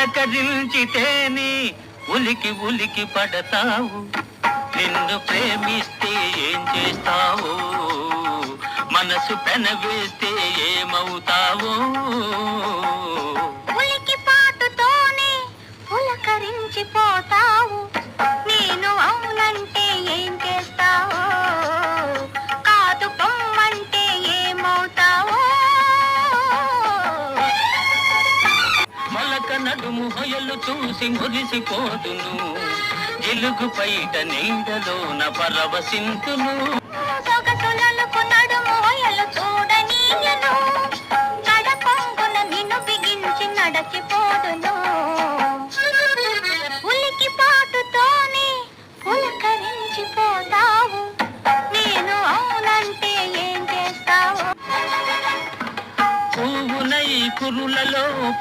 పులకరించితేని ఉలికి ఉలికి పడతావు, నిన్ను ప్రేమిస్తే ఏం చేస్తావో, మనసు పెనవేస్తే ఏమవుతావో. ఉలికి పాటుతోనే పులకరించిపోతావు, నేను అవునంటే ఏం చేస్తావో, కాదు పొమ్మంటే ఏమవుతావో. మొలక నడుము హొయలు చూసి మురిసిపోదును, జిలుగు పైట నీడలోన పరవశింతును. సొగసులకు నడుము హొయలు చూడనీయను, గడపంగున నిన్ను బిగించి నడచిపోదును. ఉలికి పాటుతోనే పులకరించిపోతావు, నేను అవునంటే ఏం చేస్తావు. పువ్వునై కురులలో